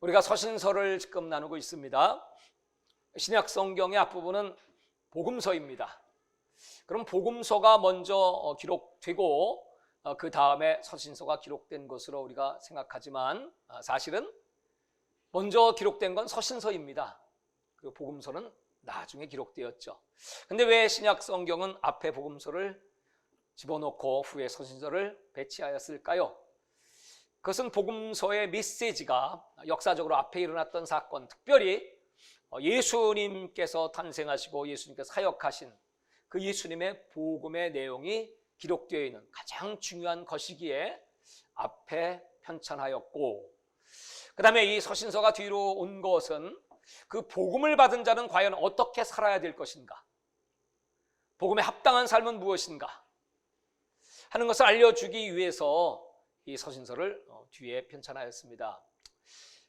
우리가 서신서를 지금 나누고 있습니다. 신약 성경의 앞부분은 복음서입니다. 그럼 복음서가 먼저 기록되고 그 다음에 서신서가 기록된 것으로 우리가 생각하지만 사실은 먼저 기록된 건 서신서입니다. 그리고 복음서는 나중에 기록되었죠. 근데 왜 신약 성경은 앞에 복음서를 집어넣고 후에 서신서를 배치하였을까요? 그것은 복음서의 메시지가 역사적으로 앞에 일어났던 사건, 특별히 예수님께서 탄생하시고 예수님께서 사역하신 그 예수님의 복음의 내용이 기록되어 있는 가장 중요한 것이기에 앞에 편찬하였고, 그 다음에 이 서신서가 뒤로 온 것은 그 복음을 받은 자는 과연 어떻게 살아야 될 것인가, 복음에 합당한 삶은 무엇인가 하는 것을 알려주기 위해서 이 서신서를 뒤에 편찬하였습니다.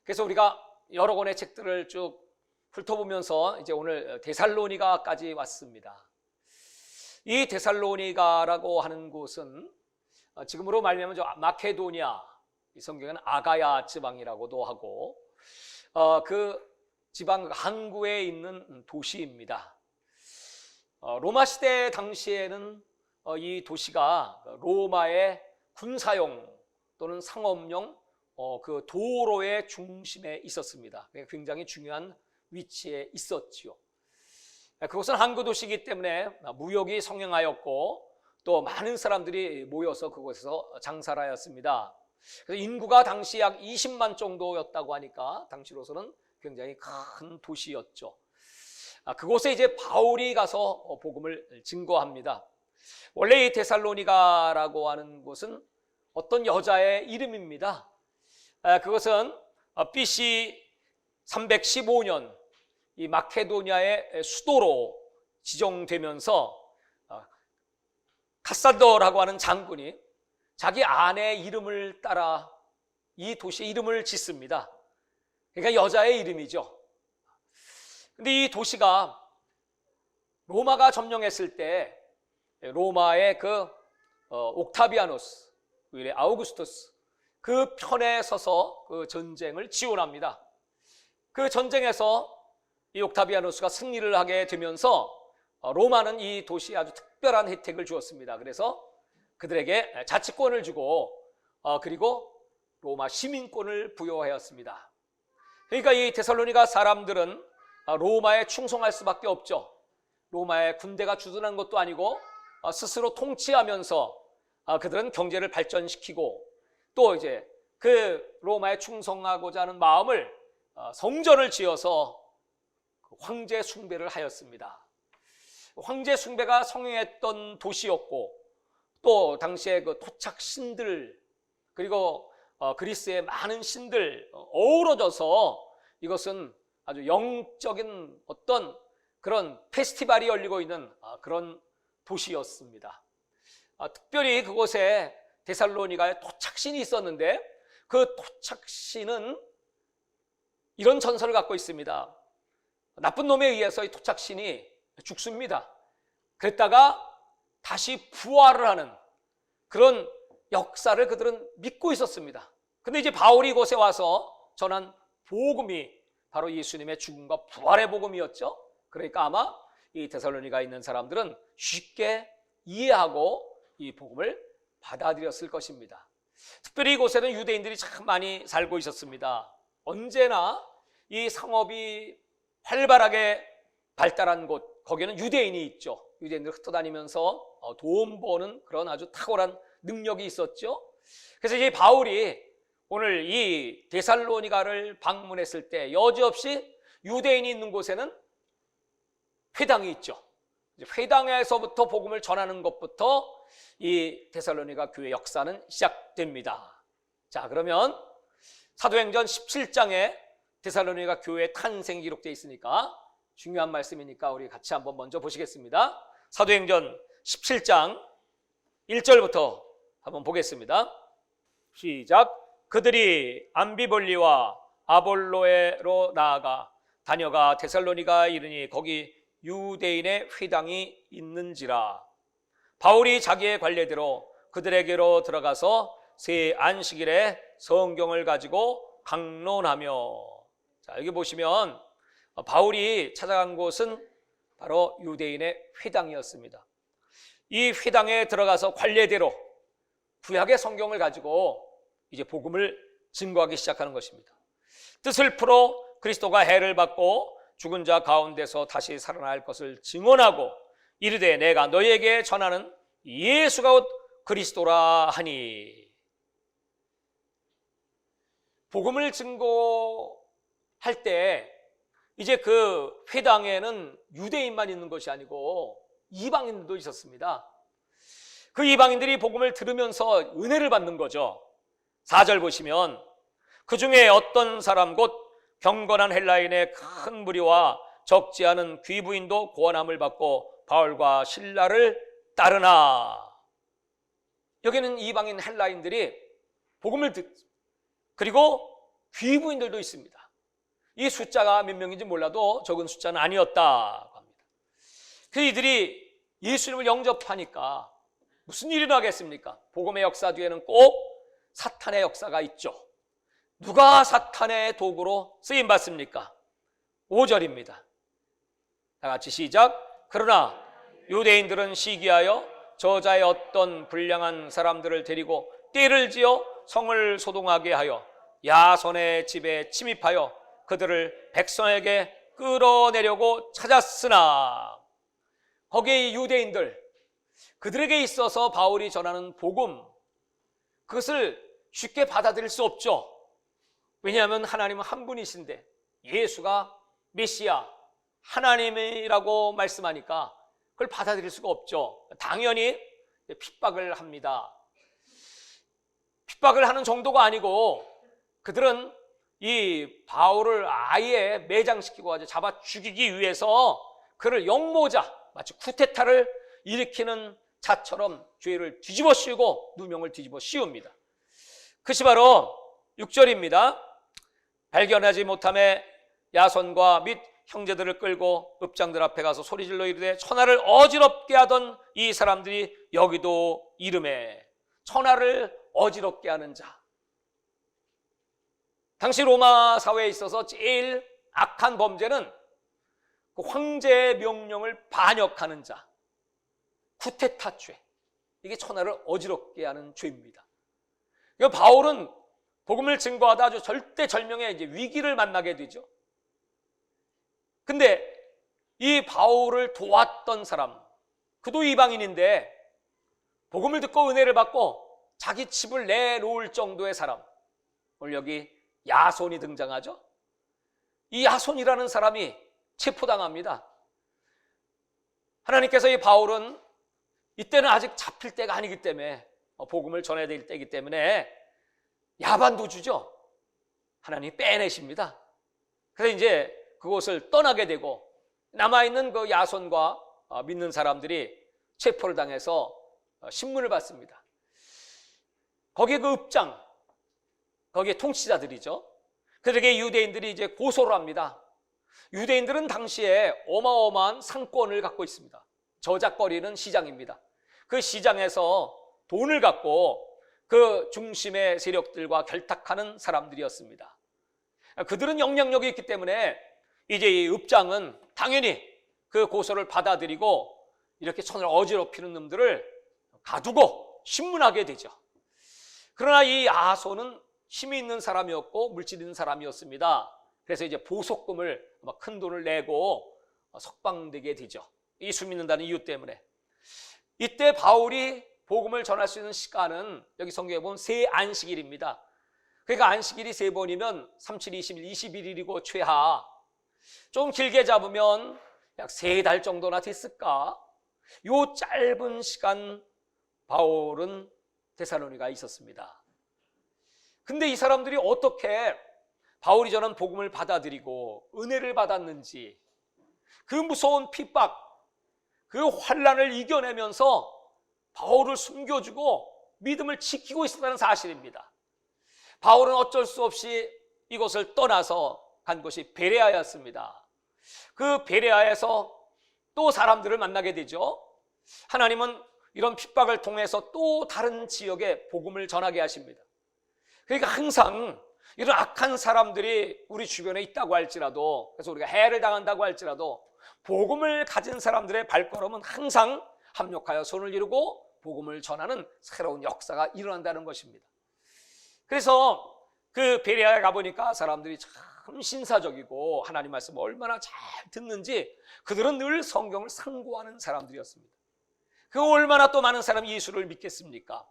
그래서 우리가 여러 권의 책들을 쭉 훑어보면서 이제 오늘 데살로니가까지 왔습니다. 이 데살로니가라고 하는 곳은 지금으로 말하면 마케도니아, 이 성경에는 아가야 지방이라고도 하고 그 지방 항구에 있는 도시입니다. 로마 시대 당시에는 이 도시가 로마의 군사용 또는 상업용 그 도로의 중심에 있었습니다. 굉장히 중요한 위치에 있었지요. 그것은 항구 도시이기 때문에 무역이 성행하였고 또 많은 사람들이 모여서 그곳에서 장사를 하였습니다. 그래서 인구가 당시 약 20만 정도였다고 하니까 당시로서는 굉장히 큰 도시였죠. 그곳에 이제 바울이 가서 복음을 증거합니다. 원래 이 데살로니가라고 하는 곳은 어떤 여자의 이름입니다. 그것은 BC 315년 이 마케도니아의 수도로 지정되면서 카사더라고 하는 장군이 자기 아내의 이름을 따라 이 도시의 이름을 짓습니다. 그러니까 여자의 이름이죠. 근데 이 도시가 로마가 점령했을 때 로마의 그 옥타비아누스, 아우구스투스 그 편에 서서 그 전쟁을 지원합니다. 그 전쟁에서 이 옥타비아누스가 승리를 하게 되면서 로마는 이 도시에 아주 특별한 혜택을 주었습니다. 그래서 그들에게 자치권을 주고 그리고 로마 시민권을 부여하였습니다. 그러니까 이 데살로니가 사람들은 로마에 충성할 수밖에 없죠. 로마의 군대가 주둔한 것도 아니고 스스로 통치하면서 그들은 경제를 발전시키고 또 이제 그 로마에 충성하고자 하는 마음을 성전을 지어서 황제 숭배를 하였습니다. 황제 숭배가 성행했던 도시였고 또 당시에 그 토착 신들 그리고 그리스의 많은 신들 어우러져서 이것은 아주 영적인 어떤 그런 페스티벌이 열리고 있는 그런 도시였습니다. 특별히 그곳에 데살로니가에 토착신이 있었는데 그 토착신은 이런 전설을 갖고 있습니다. 나쁜 놈에 의해서 이 토착신이 죽습니다. 그랬다가 다시 부활을 하는 그런 역사를 그들은 믿고 있었습니다. 근데 이제 바울이 이곳에 와서 전한 복음이 바로 예수님의 죽음과 부활의 복음이었죠. 그러니까 아마 이 데살로니가에 있는 사람들은 쉽게 이해하고 이 복음을 받아들였을 것입니다. 특별히 이곳에는 유대인들이 참 많이 살고 있었습니다. 언제나 이 상업이 활발하게 발달한 곳, 거기에는 유대인이 있죠. 유대인들 흩어다니면서 돈 버는 그런 아주 탁월한 능력이 있었죠. 그래서 이제 바울이 오늘 이 데살로니가를 방문했을 때 여지없이 유대인이 있는 곳에는 회당이 있죠. 회당에서부터 복음을 전하는 것부터 이 데살로니가 교회 역사는 시작됩니다. 자, 그러면 사도행전 17장에 데살로니가 교회 탄생이 기록되어 있으니까 중요한 말씀이니까 우리 같이 한번 먼저 보시겠습니다. 사도행전 17장 1절부터 한번 보겠습니다. 시작. 그들이 암비볼리와 아볼로에로 나아가 다녀가 데살로니가 이르니 거기 유대인의 회당이 있는지라. 바울이 자기의 관례대로 그들에게로 들어가서 새 안식일에 성경을 가지고 강론하며. 자, 여기 보시면 바울이 찾아간 곳은 바로 유대인의 회당이었습니다. 이 회당에 들어가서 관례대로 구약의 성경을 가지고 이제 복음을 증거하기 시작하는 것입니다. 뜻을 풀어 그리스도가 해를 받고 죽은 자 가운데서 다시 살아날 것을 증언하고 이르되 내가 너희에게 전하는 예수가 곧 그리스도라 하니. 복음을 증거할 때 이제 그 회당에는 유대인만 있는 것이 아니고 이방인들도 있었습니다. 그 이방인들이 복음을 들으면서 은혜를 받는 거죠. 4절 보시면 그 중에 어떤 사람 곧 경건한 헬라인의 큰 무리와 적지 않은 귀부인도 구원함을 받고 바울과 실라를 따르나. 여기는 이방인 헬라인들이 복음을 그리고 귀부인들도 있습니다. 이 숫자가 몇 명인지 몰라도 적은 숫자는 아니었다고 합니다. 그 이들이 예수님을 영접하니까 무슨 일이 나겠습니까? 복음의 역사 뒤에는 꼭 사탄의 역사가 있죠. 누가 사탄의 도구로 쓰임받습니까? 5절입니다. 다 같이 시작. 그러나 유대인들은 시기하여 저자의 어떤 불량한 사람들을 데리고 떼를 지어 성을 소동하게 하여 야손의 집에 침입하여 그들을 백성에게 끌어내려고 찾았으나. 거기에 유대인들, 그들에게 있어서 바울이 전하는 복음, 그것을 쉽게 받아들일 수 없죠. 왜냐하면 하나님은 한 분이신데 예수가 메시아 하나님이라고 말씀하니까 그걸 받아들일 수가 없죠. 당연히 핍박을 합니다. 핍박을 하는 정도가 아니고 그들은 이 바울을 아예 매장시키고 아주 잡아 죽이기 위해서 그를 역모자, 마치 쿠데타를 일으키는 자처럼 죄를 뒤집어 씌우고 누명을 뒤집어 씌웁니다. 그것이 바로 6절입니다. 발견하지 못함에 야손과 및 형제들을 끌고 읍장들 앞에 가서 소리질러 이르되 천하를 어지럽게 하던 이 사람들이 여기도 이름에. 천하를 어지럽게 하는 자. 당시 로마 사회에 있어서 제일 악한 범죄는 그 황제의 명령을 반역하는 자, 쿠데타 죄. 이게 천하를 어지럽게 하는 죄입니다. 바울은 복음을 증거하다 아주 절대절명의 이제 위기를 만나게 되죠. 근데 이 바울을 도왔던 사람, 그도 이방인인데 복음을 듣고 은혜를 받고 자기 집을 내놓을 정도의 사람, 오늘 여기 야손이 등장하죠. 이 야손이라는 사람이 체포당합니다. 하나님께서 이 바울은 이때는 아직 잡힐 때가 아니기 때문에 복음을 전해야 될 때이기 때문에 야반도주죠. 하나님이 빼내십니다. 그래서 이제 그곳을 떠나게 되고 남아있는 그 야손과 믿는 사람들이 체포를 당해서 신문을 받습니다. 거기에 그 읍장, 거기에 통치자들이죠. 그들에게 유대인들이 이제 고소를 합니다. 유대인들은 당시에 어마어마한 상권을 갖고 있습니다. 저작거리는 시장입니다. 그 시장에서 돈을 갖고 그 중심의 세력들과 결탁하는 사람들이었습니다. 그들은 영향력이 있기 때문에 이제 이 읍장은 당연히 그 고소를 받아들이고 이렇게 천을 어지럽히는 놈들을 가두고 신문하게 되죠. 그러나 이 야손은 힘이 있는 사람이었고 물질 있는 사람이었습니다. 그래서 이제 보석금을 큰 돈을 내고 석방되게 되죠. 예수 믿는다는 이유 때문에. 이때 바울이 복음을 전할 수 있는 시간은 여기 성경에 보면 세 안식일입니다. 그러니까 안식일이 3번이면 37, 20일, 21일이고 최하. 좀 길게 잡으면 약 3달 정도나 됐을까? 요 짧은 시간 바울은 데살로니가에 있었습니다. 근데 이 사람들이 어떻게 바울이 전한 복음을 받아들이고 은혜를 받았는지, 그 무서운 핍박, 그 환난을 이겨내면서 바울을 숨겨주고 믿음을 지키고 있었다는 사실입니다. 바울은 어쩔 수 없이 이곳을 떠나서 간 곳이 베레아였습니다. 그 베레아에서 또 사람들을 만나게 되죠. 하나님은 이런 핍박을 통해서 또 다른 지역에 복음을 전하게 하십니다. 그러니까 항상 이런 악한 사람들이 우리 주변에 있다고 할지라도, 그래서 우리가 해를 당한다고 할지라도 복음을 가진 사람들의 발걸음은 항상 합력하여 손을 이루고 복음을 전하는 새로운 역사가 일어난다는 것입니다. 그래서 그 베레아에 가보니까 사람들이 참 신사적이고 하나님 말씀을 얼마나 잘 듣는지 그들은 늘 성경을 상고하는 사람들이었습니다. 그 얼마나 또 많은 사람이 예수를 믿겠습니까?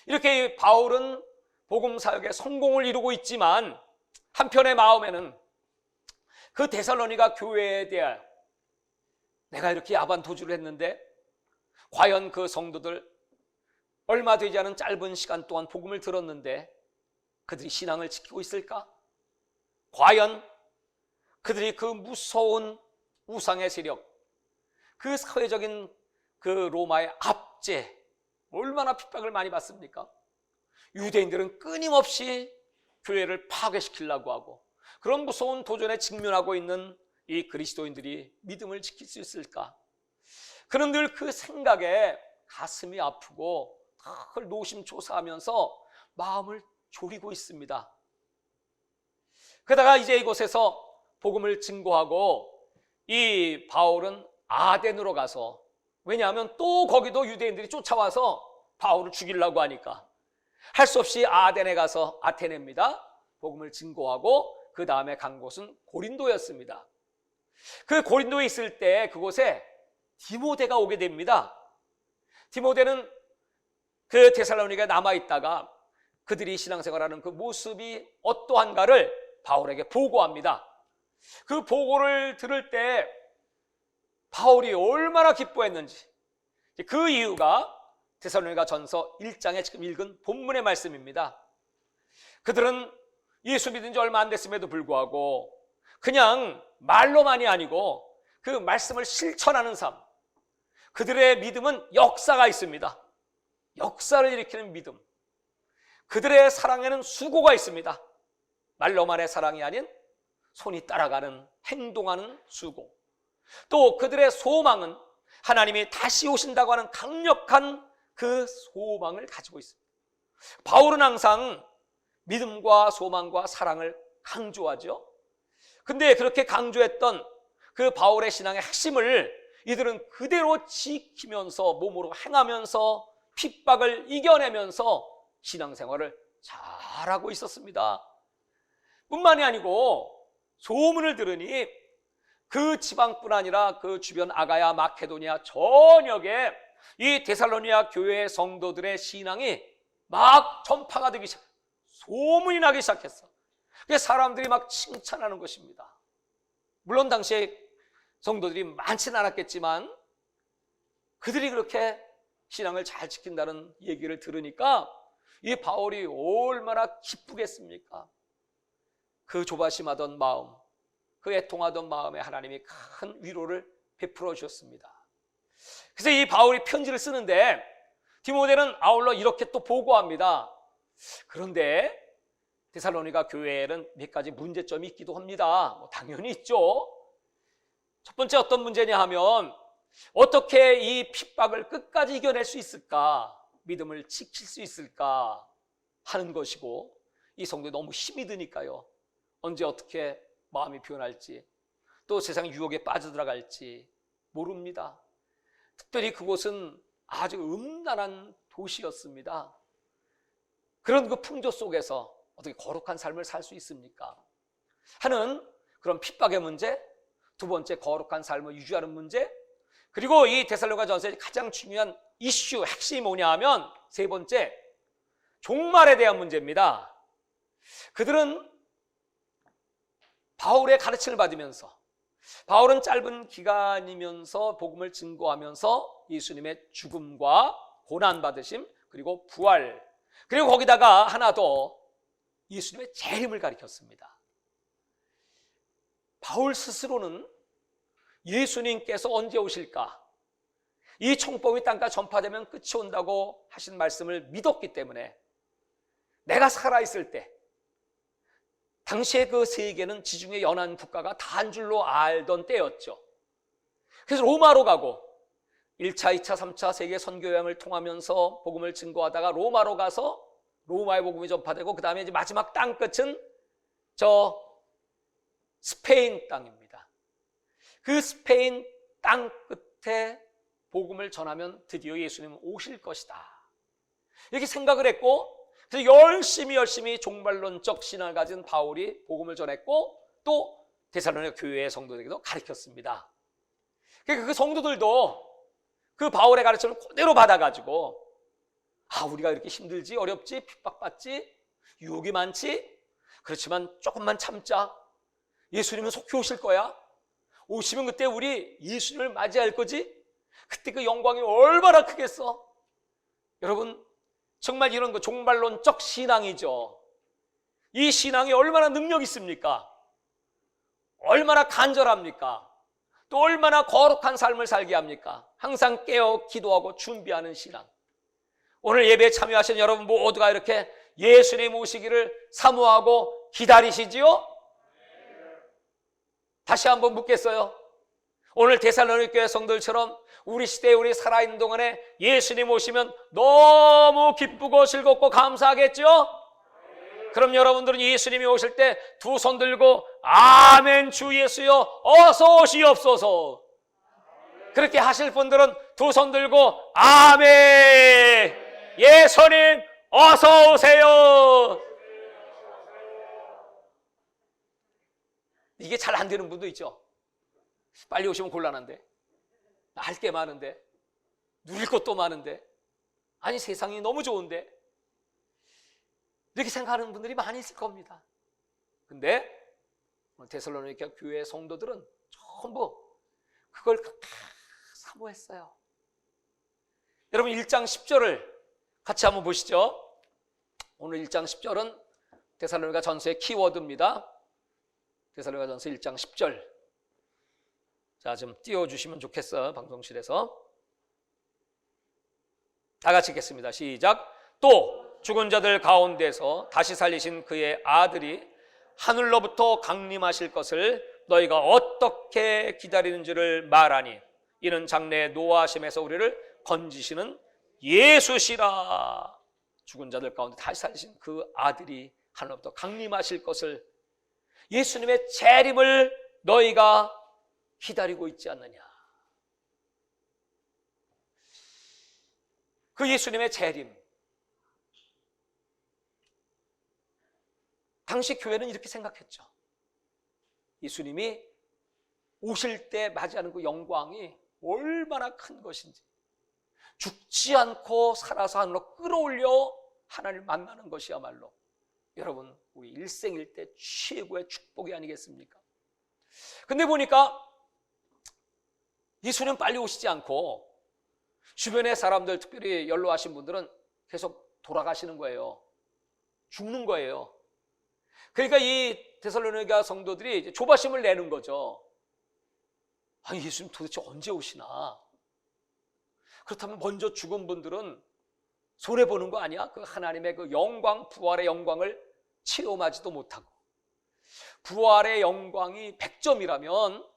이렇게 바울은 복음 사역에 성공을 이루고 있지만 한편의 마음에는 그 데살로니가 교회에 대하여 내가 이렇게 야반 도주를 했는데 과연 그 성도들 얼마 되지 않은 짧은 시간 동안 복음을 들었는데 그들이 신앙을 지키고 있을까? 과연 그들이 그 무서운 우상의 세력, 그 사회적인 그 로마의 압제, 얼마나 핍박을 많이 받습니까? 유대인들은 끊임없이 교회를 파괴시키려고 하고 그런 무서운 도전에 직면하고 있는 이 그리스도인들이 믿음을 지킬 수 있을까? 그는 늘 그 생각에 가슴이 아프고 늘 노심초사하면서 마음을 졸이고 있습니다. 그러다가 이제 이곳에서 복음을 증거하고 이 바울은 아덴으로 가서, 왜냐하면 또 거기도 유대인들이 쫓아와서 바울을 죽이려고 하니까 할 수 없이 아덴에 가서, 아테네입니다, 복음을 증거하고 그 다음에 간 곳은 고린도였습니다. 그 고린도에 있을 때 그곳에 디모데가 오게 됩니다. 디모데는 그 데살로니가에 남아있다가 그들이 신앙생활하는 그 모습이 어떠한가를 바울에게 보고합니다. 그 보고를 들을 때 바울이 얼마나 기뻐했는지, 그 이유가 데살로니가 전서 1장에 지금 읽은 본문의 말씀입니다. 그들은 예수 믿은 지 얼마 안 됐음에도 불구하고 그냥 말로만이 아니고 그 말씀을 실천하는 삶, 그들의 믿음은 역사가 있습니다. 역사를 일으키는 믿음. 그들의 사랑에는 수고가 있습니다. 말로만의 사랑이 아닌 손이 따라가는, 행동하는 수고. 또 그들의 소망은 하나님이 다시 오신다고 하는 강력한 그 소망을 가지고 있습니다. 바울은 항상 믿음과 소망과 사랑을 강조하죠. 근데 그렇게 강조했던 그 바울의 신앙의 핵심을 이들은 그대로 지키면서, 몸으로 행하면서, 핍박을 이겨내면서 신앙생활을 잘하고 있었습니다. 뿐만이 아니고 소문을 들으니 그 지방뿐 아니라 그 주변 아가야, 마케도니아 전역에 이 데살로니가 교회의 성도들의 신앙이 막 전파가 되기 시작, 소문이 나기 시작했어. 그래서 사람들이 막 칭찬하는 것입니다. 물론 당시에 성도들이 많지는 않았겠지만 그들이 그렇게 신앙을 잘 지킨다는 얘기를 들으니까 이 바울이 얼마나 기쁘겠습니까? 그 조바심하던 마음, 그 애통하던 마음에 하나님이 큰 위로를 베풀어 주셨습니다. 그래서 이 바울이 편지를 쓰는데 디모데는 아울러 이렇게 또 보고합니다. 그런데 데살로니가 교회에는 몇 가지 문제점이 있기도 합니다. 당연히 있죠. 첫 번째 어떤 문제냐 하면 어떻게 이 핍박을 끝까지 이겨낼 수 있을까, 믿음을 지킬 수 있을까 하는 것이고, 이 성도에 너무 힘이 드니까요, 언제 어떻게 마음이 변할지, 또 세상 유혹에 빠져들어갈지 모릅니다. 특별히 그곳은 아주 음란한 도시였습니다. 그런 그 풍조 속에서 어떻게 거룩한 삶을 살 수 있습니까? 하는 그런 핍박의 문제, 두 번째 거룩한 삶을 유지하는 문제, 그리고 이 데살로니가 전서의 가장 중요한 이슈, 핵심이 뭐냐 하면 세 번째, 종말에 대한 문제입니다. 그들은 바울의 가르침을 받으면서, 바울은 짧은 기간이면서 복음을 증거하면서 예수님의 죽음과 고난받으심, 그리고 부활, 그리고 거기다가 하나 더 예수님의 재림을 가르쳤습니다. 바울 스스로는 예수님께서 언제 오실까, 이 총복이 땅까지 전파되면 끝이 온다고 하신 말씀을 믿었기 때문에 내가 살아있을 때, 당시에 그 세계는 지중해 연안 국가가 다 한 줄로 알던 때였죠. 그래서 로마로 가고 1차, 2차, 3차 세계 선교 여행을 통하면서 복음을 증거하다가 로마로 가서 로마의 복음이 전파되고 그 다음에 이제 마지막 땅 끝은 저 스페인 땅입니다. 그 스페인 땅 끝에 복음을 전하면 드디어 예수님은 오실 것이다, 이렇게 생각을 했고, 그래서 열심히 종말론적 신앙을 가진 바울이 복음을 전했고 또 데살로니가 교회의 성도들에게도 가르쳤습니다. 그 성도들도 그 바울의 가르침을 그대로 받아가지고, 우리가 이렇게 힘들지, 어렵지, 핍박받지, 유혹이 많지, 그렇지만 조금만 참자. 예수님은 속히 오실 거야. 오시면 그때 우리 예수님을 맞이할 거지. 그때 그 영광이 얼마나 크겠어. 여러분, 정말 이런 거 종말론적 신앙이죠. 이 신앙이 얼마나 능력 있습니까? 얼마나 간절합니까? 또 얼마나 거룩한 삶을 살게 합니까? 항상 깨어 기도하고 준비하는 신앙. 오늘 예배에 참여하신 여러분 모두가 이렇게 예수님 오시기를 사모하고 기다리시지요? 다시 한번 묻겠어요. 오늘 데살로니가 교회 성도들처럼 우리 시대에 우리 살아있는 동안에 예수님 오시면 너무 기쁘고 즐겁고 감사하겠죠? 그럼 여러분들은 예수님이 오실 때 두 손 들고 아멘 주 예수여 어서 오시옵소서, 그렇게 하실 분들은 두 손 들고 아멘 예수님 어서 오세요. 이게 잘 안 되는 분도 있죠. 빨리 오시면 곤란한데, 할 게 많은데, 누릴 것도 많은데, 아니 세상이 너무 좋은데, 이렇게 생각하는 분들이 많이 있을 겁니다. 근데 데살로니가 교회 성도들은 전부 그걸 다 사모했어요. 여러분 1장 10절을 같이 한번 보시죠. 오늘 1장 10절은 데살로니가 전서의 키워드입니다. 데살로니가 전서 1장 10절. 자, 좀 띄워주시면 좋겠어, 방송실에서. 다 같이 읽겠습니다. 시작. 또 죽은 자들 가운데서 다시 살리신 그의 아들이 하늘로부터 강림하실 것을 너희가 어떻게 기다리는 줄을 말하니 이는 장래 노하심에서 우리를 건지시는 예수시라. 죽은 자들 가운데 다시 살리신 그 아들이 하늘로부터 강림하실 것을, 예수님의 재림을 너희가 기다리고 있지 않느냐. 그 예수님의 재림, 당시 교회는 이렇게 생각했죠. 예수님이 오실 때 맞이하는 그 영광이 얼마나 큰 것인지, 죽지 않고 살아서 하늘로 끌어올려 하나님을 만나는 것이야말로 여러분 우리 일생일 때 최고의 축복이 아니겠습니까? 근데 보니까 예수님 빨리 오시지 않고 주변의 사람들, 특별히 연로하신 분들은 계속 돌아가시는 거예요. 죽는 거예요. 그러니까 이 데살로니가 성도들이 이제 조바심을 내는 거죠. 아니 예수님 도대체 언제 오시나? 그렇다면 먼저 죽은 분들은 손해보는 거 아니야? 그 하나님의 그 영광, 부활의 영광을 체험하지도 못하고, 부활의 영광이 100점이라면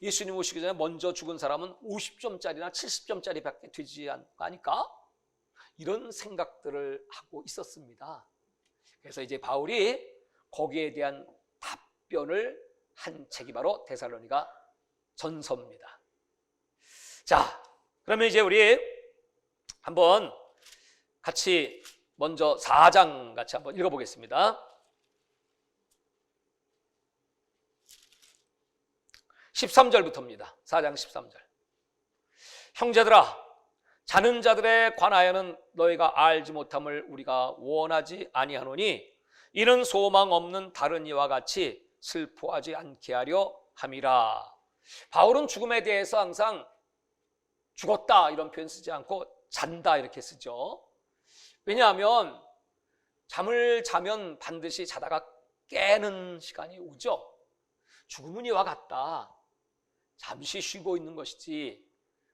예수님 오시기 전에 먼저 죽은 사람은 50점짜리나 70점짜리 밖에 되지 않을까? 이런 생각들을 하고 있었습니다. 그래서 이제 바울이 거기에 대한 답변을 한 책이 바로 데살로니가 전서입니다. 자, 그러면 이제 우리 한번 같이 먼저 4장 같이 한번 읽어보겠습니다. 13절부터입니다. 4장 13절. 형제들아, 자는 자들에 관하여는 너희가 알지 못함을 우리가 원하지 아니하노니 이는 소망 없는 다른 이와 같이 슬퍼하지 않게 하려 함이라. 바울은 죽음에 대해서 항상 죽었다 이런 표현 쓰지 않고 잔다 이렇게 쓰죠. 왜냐하면 잠을 자면 반드시 자다가 깨는 시간이 오죠. 죽음은 이와 같다. 잠시 쉬고 있는 것이지,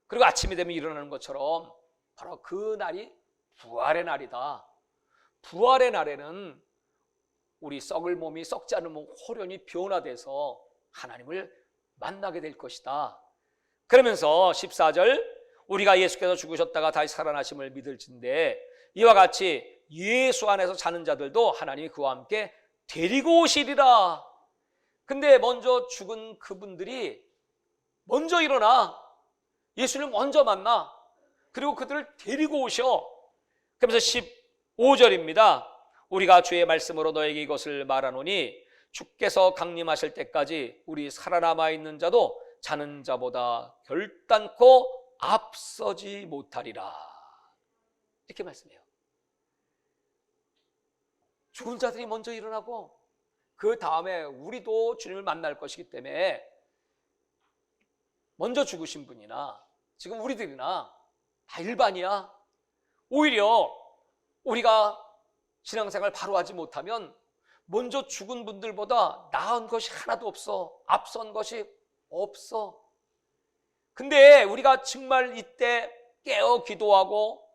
그리고 아침이 되면 일어나는 것처럼 바로 그 날이 부활의 날이다. 부활의 날에는 우리 썩을 몸이 썩지 않은 몸 호련히 변화돼서 하나님을 만나게 될 것이다. 그러면서 14절, 우리가 예수께서 죽으셨다가 다시 살아나심을 믿을진데 이와 같이 예수 안에서 사는 자들도 하나님이 그와 함께 데리고 오시리라. 근데 먼저 죽은 그분들이 먼저 일어나 예수를 먼저 만나, 그리고 그들을 데리고 오셔. 그러면서 15절입니다. 우리가 주의 말씀으로 너에게 이것을 말하노니 주께서 강림하실 때까지 우리 살아남아 있는 자도 자는 자보다 결단코 앞서지 못하리라. 이렇게 말씀해요. 죽은 자들이 먼저 일어나고 그 다음에 우리도 주님을 만날 것이기 때문에 먼저 죽으신 분이나 지금 우리들이나 다 일반이야. 오히려 우리가 신앙생활 바로 하지 못하면 먼저 죽은 분들보다 나은 것이 하나도 없어. 앞선 것이 없어. 근데 우리가 정말 이때 깨어 기도하고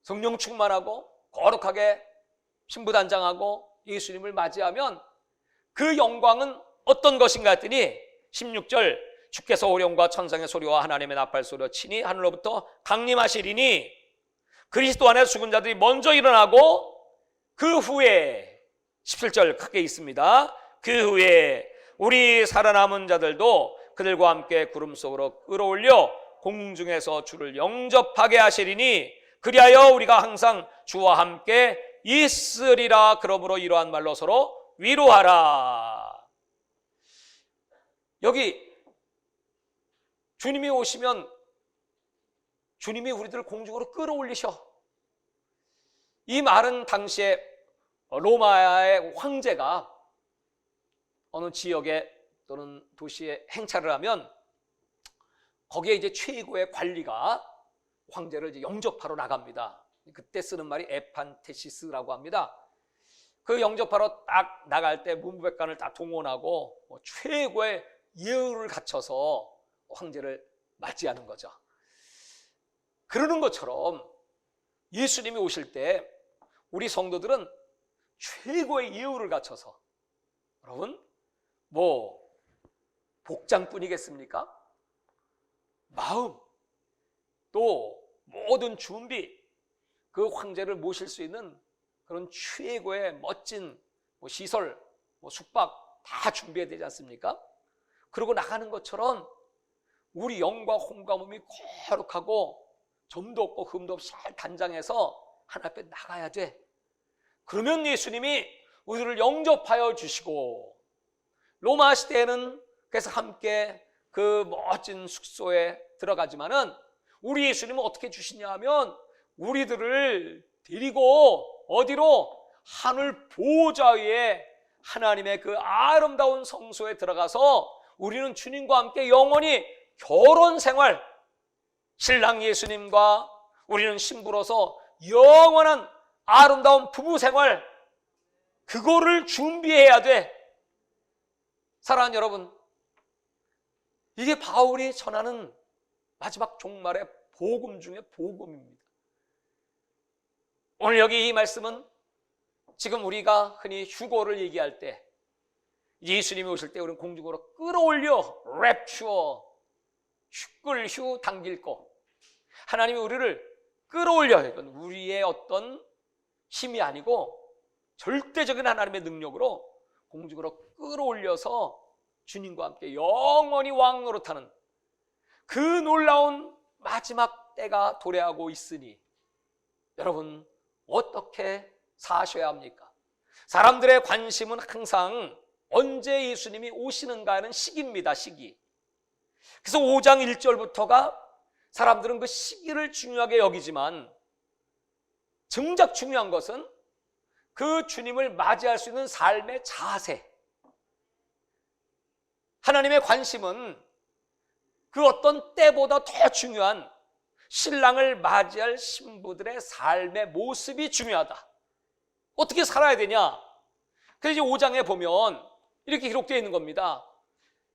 성령 충만하고 거룩하게 신부단장하고 예수님을 맞이하면 그 영광은 어떤 것인가 했더니 16절 주께서 오령과 천상의 소리와 하나님의 나팔 소리와 친히 하늘로부터 강림하시리니 그리스도 안에 죽은 자들이 먼저 일어나고 그 후에 17절 크게 있습니다. 그 후에 우리 살아남은 자들도 그들과 함께 구름 속으로 끌어올려 공중에서 주를 영접하게 하시리니 그리하여 우리가 항상 주와 함께 있으리라. 그러므로 이러한 말로 서로 위로하라. 여기 주님이 오시면 주님이 우리들을 공중으로 끌어올리셔. 이 말은 당시에 로마의 황제가 어느 지역에 또는 도시에 행차를 하면 거기에 이제 최고의 관리가 황제를 이제 영접하러 나갑니다. 그때 쓰는 말이 에판테시스라고 합니다. 그 영접하러 딱 나갈 때 문무백관을 딱 동원하고 최고의 예우를 갖춰서 황제를 맞이하는 거죠. 그러는 것처럼 예수님이 오실 때 우리 성도들은 최고의 예우를 갖춰서, 여러분 뭐 복장뿐이겠습니까? 마음, 또 모든 준비, 그 황제를 모실 수 있는 그런 최고의 멋진 시설, 숙박 다 준비해야 되지 않습니까? 그러고 나가는 것처럼 우리 영과 혼과 몸이 거룩하고 점도 없고 흠도 없이 잘 단장해서 하나님 앞에 나가야 돼. 그러면 예수님이 우리를 영접하여 주시고, 로마 시대에는 그래서 함께 그 멋진 숙소에 들어가지만은 우리 예수님은 어떻게 주시냐 하면 우리들을 데리고 어디로? 하늘 보좌 위에 하나님의 그 아름다운 성소에 들어가서 우리는 주님과 함께 영원히 결혼 생활, 신랑 예수님과 우리는 신부로서 영원한 아름다운 부부 생활, 그거를 준비해야 돼. 사랑하는 여러분, 이게 바울이 전하는 마지막 종말의 복음 중에 복음입니다. 오늘 여기 이 말씀은 지금 우리가 흔히 휴거를 얘기할 때, 예수님이 오실 때 우리는 공중으로 끌어올려, 랩추어, 끌휴 당길 거, 하나님이 우리를 끌어올려. 이건 우리의 어떤 힘이 아니고 절대적인 하나님의 능력으로 공중으로 끌어올려서 주님과 함께 영원히 왕노릇하는 그 놀라운 마지막 때가 도래하고 있으니 여러분 어떻게 사셔야 합니까? 사람들의 관심은 항상 언제 예수님이 오시는가 하는 시기입니다. 시기. 그래서 5장 1절부터가 사람들은 그 시기를 중요하게 여기지만 정작 중요한 것은 그 주님을 맞이할 수 있는 삶의 자세. 하나님의 관심은 그 어떤 때보다 더 중요한 신랑을 맞이할 신부들의 삶의 모습이 중요하다. 어떻게 살아야 되냐? 그래서 이제 5장에 보면 이렇게 기록되어 있는 겁니다.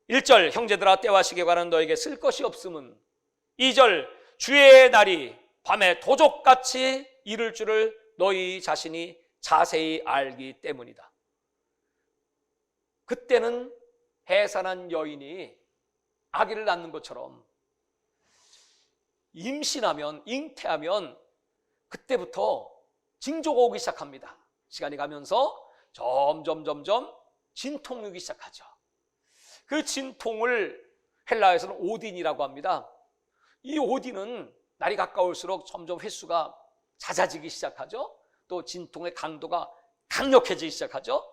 1절 형제들아 때와 시기에 관한 너에게 쓸 것이 없음은 2절 주의 날이 밤에 도적같이 이를 줄을 너희 자신이 자세히 알기 때문이다. 그때는 해산한 여인이 아기를 낳는 것처럼 임신하면, 잉태하면 그때부터 징조가 오기 시작합니다. 시간이 가면서 점점 진통이 오기 시작하죠. 그 진통을 헬라어에서는 오딘이라고 합니다. 이 오딘은 날이 가까울수록 점점 횟수가 잦아지기 시작하죠. 또 진통의 강도가 강력해지기 시작하죠.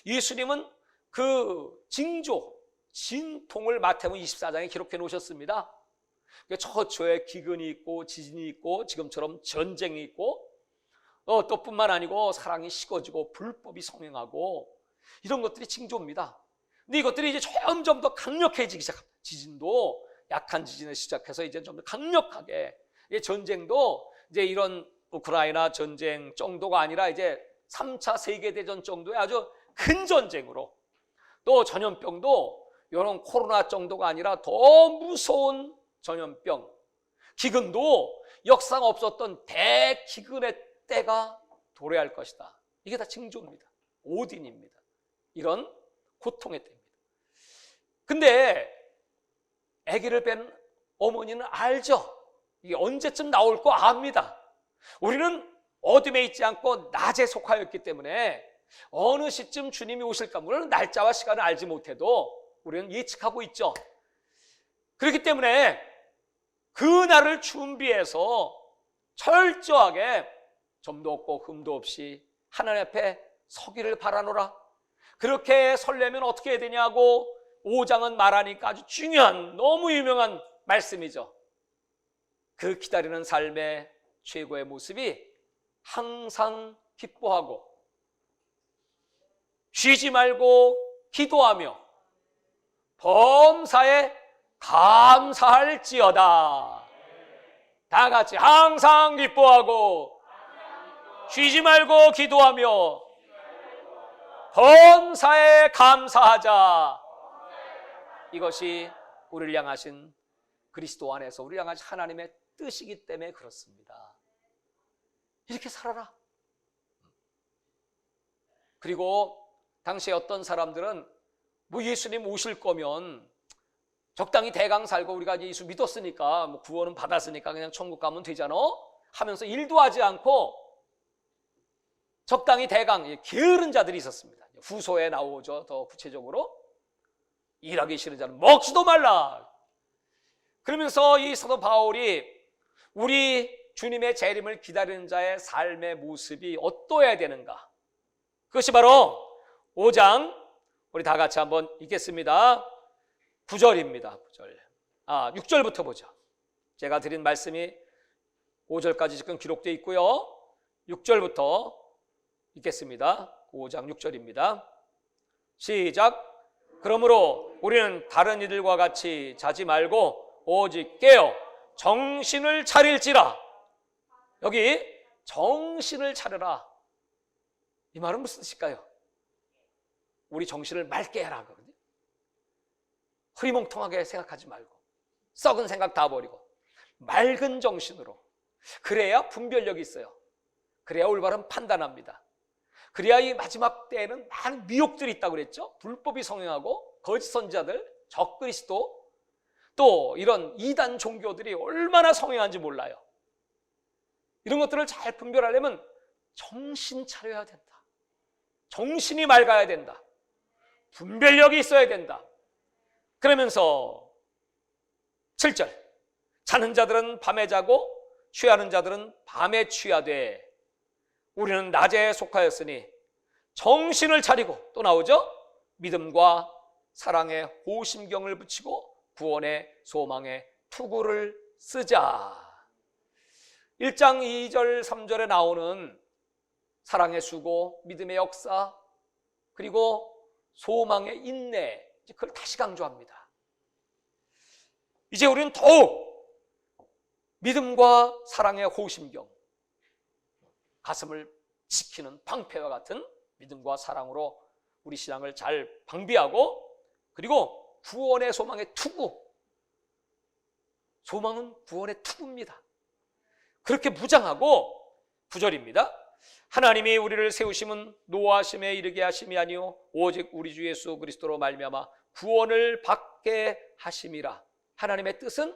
예수님은 그 징조, 진통을 마태복음 24장에 기록해 놓으셨습니다. 처처에 기근이 있고 지진이 있고 지금처럼 전쟁이 있고 또 뿐만 아니고 사랑이 식어지고 불법이 성행하고 이런 것들이 징조입니다. 근데 이것들이 이제 점점 더 강력해지기 시작합니다. 지진도 약한 지진을 시작해서 이제 좀 더 강력하게, 전쟁도 이제 이런 우크라이나 전쟁 정도가 아니라 이제 3차 세계대전 정도의 아주 큰 전쟁으로, 또 전염병도 이런 코로나 정도가 아니라 더 무서운 전염병, 기근도 역사가 없었던 대기근의 때가 도래할 것이다. 이게 다 징조입니다. 오딘입니다. 이런 고통의 때입니다. 근데 아기를 뺀 어머니는 알죠. 이게 언제쯤 나올 거 압니다. 우리는 어둠에 있지 않고 낮에 속하였기 때문에 어느 시점 주님이 오실까, 물론 날짜와 시간을 알지 못해도 우리는 예측하고 있죠. 그렇기 때문에 그 날을 준비해서 철저하게 점도 없고 흠도 없이 하나님 앞에 서기를 바라노라. 그렇게 설레면 어떻게 해야 되냐고 5장은 말하니까 아주 중요한, 너무 유명한 말씀이죠. 그 기다리는 삶의 최고의 모습이 항상 기뻐하고 쉬지 말고 기도하며 범사에 감사할지어다. 다 같이 항상 기뻐하고 쉬지 말고 기도하며 범사에 감사하자. 이것이 우리를 향하신 그리스도 안에서 우리를 향하신 하나님의 뜻이기 때문에 그렇습니다. 이렇게 살아라. 그리고 당시에 어떤 사람들은 뭐 예수님 오실 거면 적당히 대강 살고 우리가 예수 믿었으니까 뭐 구원은 받았으니까 그냥 천국 가면 되잖아 하면서 일도 하지 않고 적당히 대강 게으른 자들이 있었습니다. 후소에 나오죠. 더 구체적으로 일하기 싫은 자는 먹지도 말라. 그러면서 이 사도 바울이 우리 주님의 재림을 기다리는 자의 삶의 모습이 어떠해야 되는가, 그것이 바로 5장 우리 다 같이 한번 읽겠습니다. 9절입니다. 6절부터 보죠. 제가 드린 말씀이 5절까지 지금 기록되어 있고요. 6절부터 읽겠습니다. 5장 6절입니다. 시작. 그러므로 우리는 다른 이들과 같이 자지 말고 오직 깨어 정신을 차릴지라. 여기 정신을 차려라, 이 말은 무슨 뜻일까요? 우리 정신을 맑게 해라 하거든요. 흐리멍텅하게 생각하지 말고 썩은 생각 다 버리고 맑은 정신으로, 그래야 분별력이 있어요. 그래야 올바른 판단합니다. 그래야 이 마지막 때에는 많은 미혹들이 있다고 그랬죠. 불법이 성행하고 거짓 선지자들, 적그리스도, 또 이런 이단 종교들이 얼마나 성행한지 몰라요. 이런 것들을 잘 분별하려면 정신 차려야 된다. 정신이 맑아야 된다. 분별력이 있어야 된다. 그러면서 7절, 자는 자들은 밤에 자고 취하는 자들은 밤에 취하되 우리는 낮에 속하였으니 정신을 차리고, 또 나오죠, 믿음과 사랑의 호심경을 붙이고 구원의 소망의 투구를 쓰자. 1장 2절 3절에 나오는 사랑의 수고, 믿음의 역사, 그리고 소망의 인내, 그걸 다시 강조합니다. 이제 우리는 더욱 믿음과 사랑의 호심경, 가슴을 지키는 방패와 같은 믿음과 사랑으로 우리 신앙을 잘 방비하고, 그리고 구원의 소망의 투구, 소망은 구원의 투구입니다. 그렇게 무장하고, 9절입니다. 하나님이 우리를 세우심은 노하심에 이르게 하심이 아니요 오직 우리 주 예수 그리스도로 말미암아 구원을 받게 하심이라. 하나님의 뜻은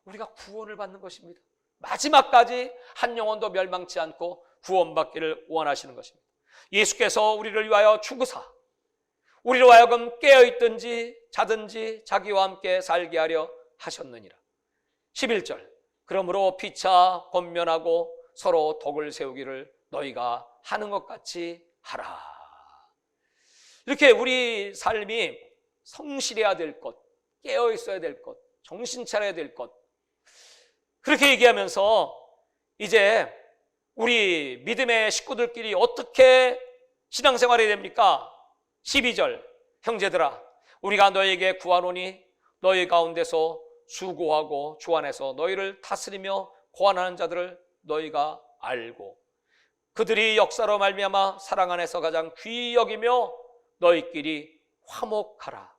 우리가 구원을 받는 것입니다. 마지막까지 한 영혼도 멸망치 않고 구원받기를 원하시는 것입니다. 예수께서 우리를 위하여 죽으사 우리로 하여금 깨어있든지 자든지 자기와 함께 살게 하려 하셨느니라. 11절 그러므로 피차 권면하고 서로 덕을 세우기를 너희가 하는 것 같이 하라. 이렇게 우리 삶이 성실해야 될 것, 깨어있어야 될 것, 정신 차려야 될 것, 그렇게 얘기하면서 이제 우리 믿음의 식구들끼리 어떻게 신앙생활해야 됩니까? 12절 형제들아 우리가 너에게 구하노니 너희 가운데서 수고하고 주 안에서 너희를 다스리며 고안하는 자들을 너희가 알고 그들이 역사로 말미암아 사랑 안에서 가장 귀히 여기며 너희끼리 화목하라.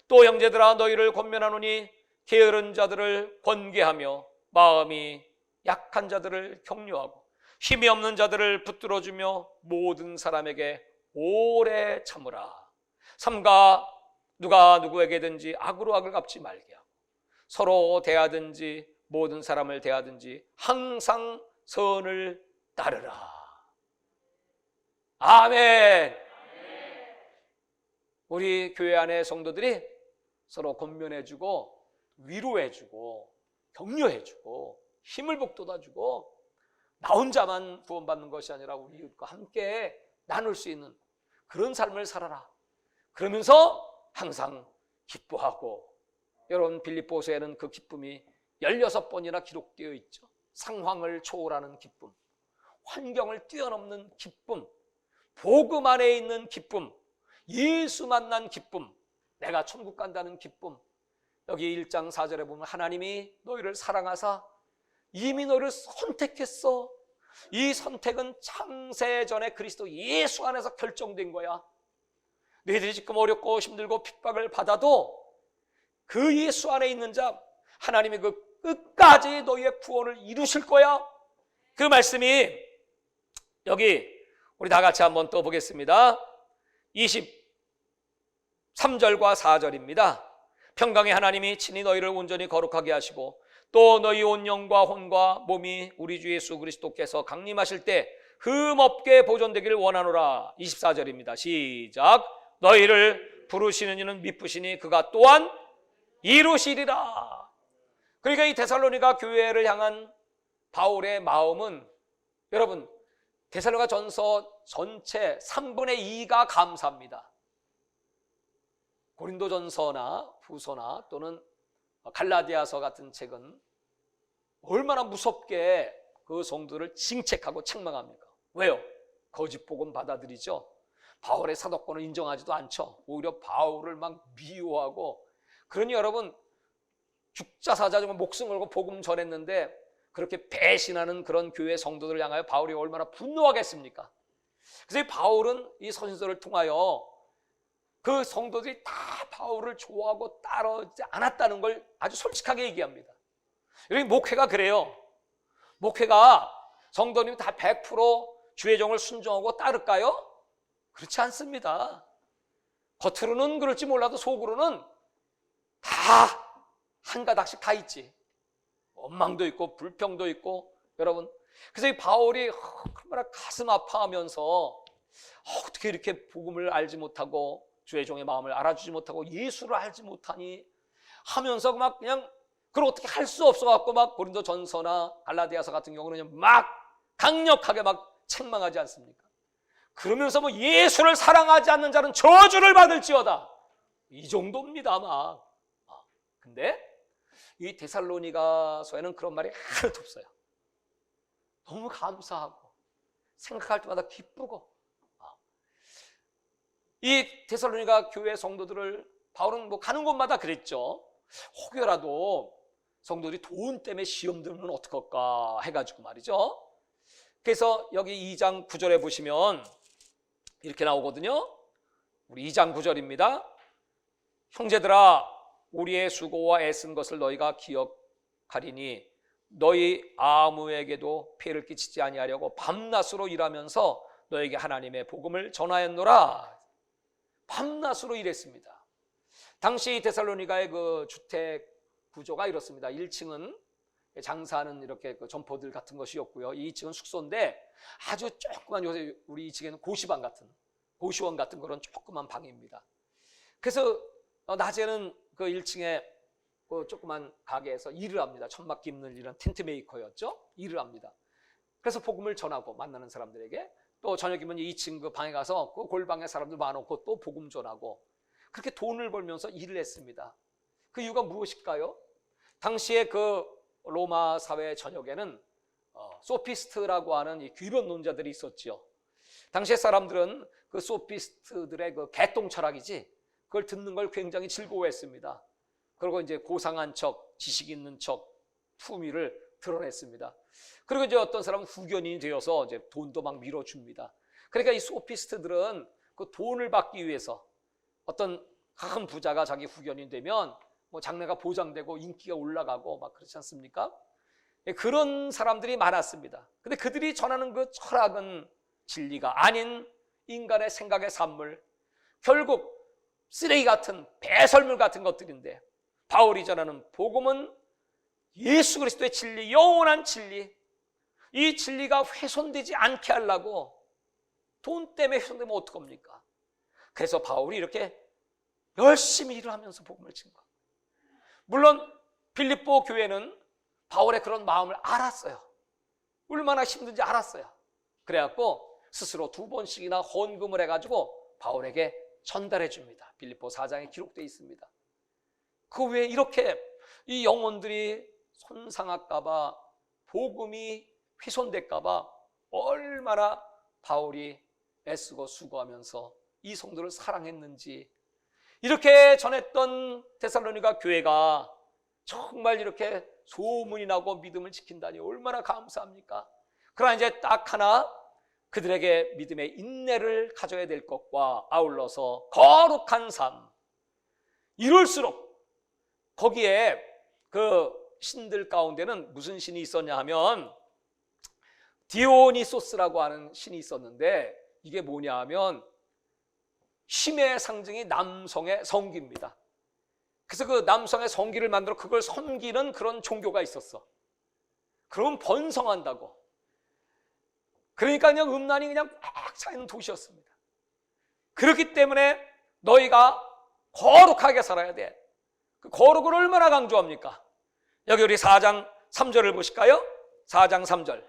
또 형제들아 너희를 권면하노니 게으른 자들을 권계하며 마음이 약한 자들을 격려하고 힘이 없는 자들을 붙들어주며 모든 사람에게 오래 참으라. 삼가 누가 누구에게든지 악으로 악을 갚지 말게 하고 서로 대하든지 모든 사람을 대하든지 항상 선을 따르라. 아멘. 우리 교회 안의 성도들이 서로 권면해주고 위로해주고 격려해주고 힘을 북돋아주고 나 혼자만 구원받는 것이 아니라 우리 이웃과 함께 나눌 수 있는 그런 삶을 살아라. 그러면서 항상 기뻐하고, 여러분 빌립보서에는 그 기쁨이 16번이나 기록되어 있죠. 상황을 초월하는 기쁨, 환경을 뛰어넘는 기쁨, 복음 안에 있는 기쁨, 예수 만난 기쁨, 내가 천국 간다는 기쁨. 여기 1장 4절에 보면 하나님이 너희를 사랑하사 이미 너희를 선택했어. 이 선택은 창세전에 그리스도 예수 안에서 결정된 거야. 너희들이 지금 어렵고 힘들고 핍박을 받아도 그 예수 안에 있는 자 하나님이 그 끝까지 너희의 구원을 이루실 거야. 그 말씀이 여기 우리 다 같이 한번 또 보겠습니다. 23절과 4절입니다. 평강의 하나님이 친히 너희를 온전히 거룩하게 하시고 또 너희 온 영과 혼과 몸이 우리 주 예수 그리스도께서 강림하실 때 흠없게 보존되기를 원하노라. 24절입니다. 시작. 너희를 부르시는 이는 미쁘시니 그가 또한 이루시리라. 그러니까 이 데살로니가 교회를 향한 바울의 마음은, 여러분 데살로니가 전서 전체 3분의 2가 감사합니다. 고린도전서나 후서나 또는 갈라디아서 같은 책은 얼마나 무섭게 그 성도를 징책하고 책망합니까? 왜요? 거짓 복음 받아들이죠. 바울의 사도권을 인정하지도 않죠. 오히려 바울을 막 미워하고. 그러니 여러분 죽자사자 정말 목숨 걸고 복음 전했는데 그렇게 배신하는 그런 교회 성도들을 향하여 바울이 얼마나 분노하겠습니까? 그래서 바울은 이 서신서를 통하여 그 성도들이 다 바울을 좋아하고 따르지 않았다는 걸 아주 솔직하게 얘기합니다. 여기 목회가 그래요. 목회가 성도님이 다 100% 주의 종을 순종하고 따를까요? 그렇지 않습니다. 겉으로는 그럴지 몰라도 속으로는 다 한 가닥씩 다 있지. 원망도 있고 불평도 있고. 여러분 그래서 이 바울이 얼마나 가슴 아파하면서 어떻게 이렇게 복음을 알지 못하고 주의 종의 마음을 알아주지 못하고 예수를 알지 못하니 하면서 막 그냥 그걸 어떻게 할 수 없어갖고 막 고린도 전서나 갈라디아서 같은 경우는 그냥 막 강력하게 막 책망하지 않습니까? 그러면서 뭐 예수를 사랑하지 않는 자는 저주를 받을지어다, 이 정도입니다 막. 근데 이 데살로니가서에는 그런 말이 하나도 없어요. 너무 감사하고 생각할 때마다 기쁘고. 이 데살로니가 교회 성도들을 바울은 뭐 가는 곳마다 그랬죠. 혹여라도 성도들이 돈 때문에 시험 들면 어떡할까 해가지고 말이죠. 그래서 여기 2장 9절에 보시면 이렇게 나오거든요. 우리 2장 9절입니다. 형제들아 우리의 수고와 애쓴 것을 너희가 기억하리니 너희 아무에게도 피해를 끼치지 아니하려고 밤낮으로 일하면서 너에게 하나님의 복음을 전하였노라. 밤낮으로 일했습니다. 당시 데살로니가의 그 주택 구조가 이렇습니다. 1층은 장사하는 이렇게 그 점포들 같은 것이었고요. 이 2층은 숙소인데 아주 조그만, 요새 우리 2층에는 고시원 같은 그런 조그만 방입니다. 그래서 낮에는 그 1층에 그 조그만 가게에서 일을 합니다. 천막 깁는 이런 텐트 메이커였죠. 일을 합니다. 그래서 복음을 전하고 만나는 사람들에게, 또 저녁이면 2층 그 방에 가서 그 골방에 사람들 많고 또 복음 전하고, 그렇게 돈을 벌면서 일을 했습니다. 그 이유가 무엇일까요? 당시에 그 로마 사회 전역에는 소피스트라고 하는 이 귀변론자들이 있었죠. 당시에 사람들은 그 소피스트들의 그 개똥 철학이지, 그걸 듣는 걸 굉장히 즐거워했습니다. 그리고 이제 고상한 척, 지식 있는 척, 품위를 드러냈습니다. 그리고 이제 어떤 사람은 후견인이 되어서 이제 돈도 막 밀어줍니다. 그러니까 이 소피스트들은 그 돈을 받기 위해서, 어떤 큰 부자가 자기 후견인 되면 뭐 장래가 보장되고 인기가 올라가고 막 그렇지 않습니까? 그런 사람들이 많았습니다. 근데 그들이 전하는 그 철학은 진리가 아닌 인간의 생각의 산물, 결국 쓰레기 같은 배설물 같은 것들인데, 바울이 전하는 복음은 예수 그리스도의 진리, 영원한 진리, 이 진리가 훼손되지 않게 하려고 돈 때문에 훼손되면 어떡합니까? 그래서 바울이 이렇게 열심히 일을 하면서 복음을 친 거예요. 물론 빌립보 교회는 바울의 그런 마음을 알았어요. 얼마나 힘든지 알았어요. 그래갖고 스스로 2번씩이나 헌금을 해가지고 바울에게 전달해 줍니다. 빌립보 4장에 기록되어 있습니다. 그 외에 이렇게 이 영혼들이 손상할까봐, 복음이 훼손될까봐 얼마나 바울이 애쓰고 수고하면서 이 성도를 사랑했는지, 이렇게 전했던 데살로니가 교회가 정말 이렇게 소문이 나고 믿음을 지킨다니 얼마나 감사합니까? 그러나 이제 딱 하나, 그들에게 믿음의 인내를 가져야 될 것과 아울러서 거룩한 삶, 이럴수록 거기에 그 신들 가운데는 무슨 신이 있었냐 하면 디오니소스라고 하는 신이 있었는데, 이게 뭐냐 하면 힘의 상징이 남성의 성기입니다. 그래서 그 남성의 성기를 만들어 그걸 섬기는 그런 종교가 있었어. 그럼 번성한다고. 그러니까 그냥 음란이 그냥 꽉 차있는 도시였습니다. 그렇기 때문에 너희가 거룩하게 살아야 돼. 그 거룩을 얼마나 강조합니까? 여기 우리 4장 3절을 보실까요? 4장 3절.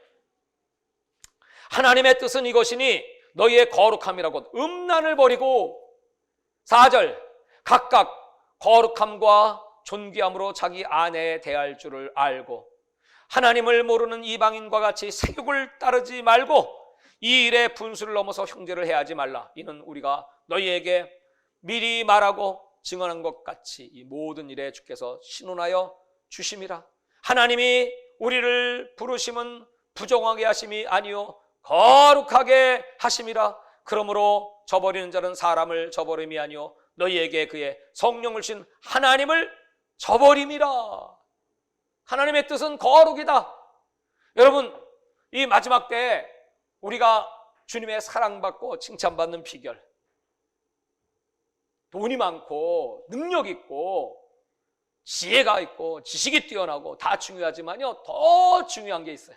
하나님의 뜻은 이것이니 너희의 거룩함이라고, 음란을 버리고. 4절. 각각 거룩함과 존귀함으로 자기 아내에 대할 줄을 알고 하나님을 모르는 이방인과 같이 세욕을 따르지 말고 이 일에 분수를 넘어서 형제를 해하지 말라. 이는 우리가 너희에게 미리 말하고 증언한 것 같이 이 모든 일에 주께서 신원하여 주심이라. 하나님이 우리를 부르심은 부정하게 하심이 아니요 거룩하게 하심이라. 그러므로 저버리는 자는 사람을 저버림이 아니요 너희에게 그의 성령을 주신 하나님을 저버림이라. 하나님의 뜻은 거룩이다. 여러분, 이 마지막 때에 우리가 주님의 사랑받고 칭찬받는 비결, 돈이 많고 능력 있고 지혜가 있고 지식이 뛰어나고 다 중요하지만요, 더 중요한 게 있어요.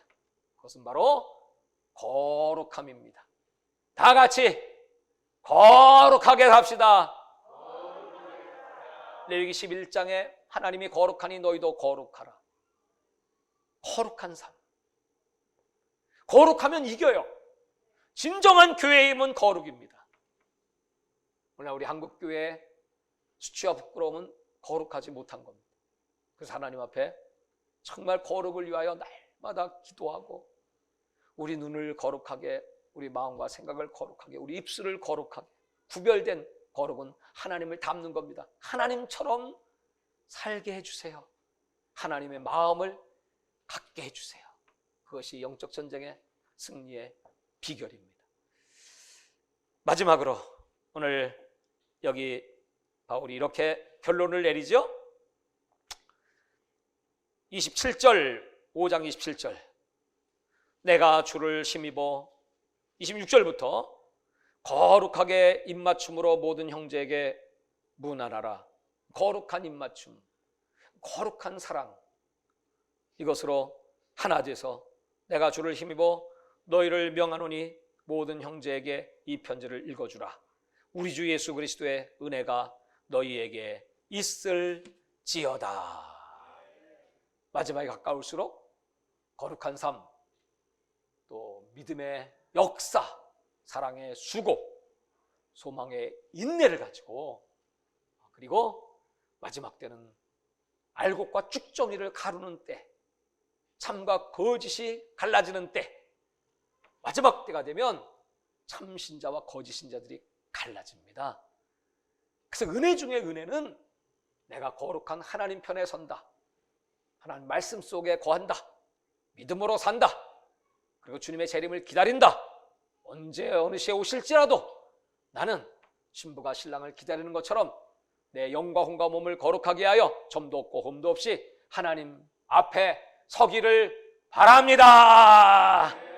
그것은 바로 거룩함입니다. 다 같이 거룩하게 삽시다. 레위기 11장에 하나님이 거룩하니 너희도 거룩하라. 거룩한 삶. 거룩하면 이겨요. 진정한 교회의 힘은 거룩입니다. 오늘 우리 한국교회의 수치와 부끄러움은 거룩하지 못한 겁니다. 그래서 하나님 앞에 정말 거룩을 위하여 날마다 기도하고, 우리 눈을 거룩하게, 우리 마음과 생각을 거룩하게, 우리 입술을 거룩하게, 구별된 거룩은 하나님을 닮는 겁니다. 하나님처럼 살게 해주세요. 하나님의 마음을 갖게 해주세요. 그것이 영적 전쟁의 승리의 비결입니다. 마지막으로 오늘 여기 바울이 이렇게 결론을 내리죠. 27절, 5장 27절. 내가 주를 힘입어, 26절부터 거룩하게 입맞춤으로 모든 형제에게 문안하라. 거룩한 입맞춤, 거룩한 사랑, 이것으로 하나 돼서 내가 주를 힘입어 너희를 명하노니 모든 형제에게 이 편지를 읽어주라. 우리 주 예수 그리스도의 은혜가 너희에게 있을지어다. 마지막에 가까울수록 거룩한 삶, 또 믿음의 역사, 사랑의 수고, 소망의 인내를 가지고, 그리고 마지막 때는 알곡과 쭉정이를 가르는 때, 참과 거짓이 갈라지는 때, 마지막 때가 되면 참 신자와 거짓 신자들이 갈라집니다. 그래서 은혜 중에 은혜는 내가 거룩한 하나님 편에 선다, 하나님 말씀 속에 거한다, 믿음으로 산다, 그리고 주님의 재림을 기다린다. 언제 어느 시에 오실지라도 나는 신부가 신랑을 기다리는 것처럼 내 영과 혼과 몸을 거룩하게 하여 점도 없고 흠도 없이 하나님 앞에 서기를 바랍니다.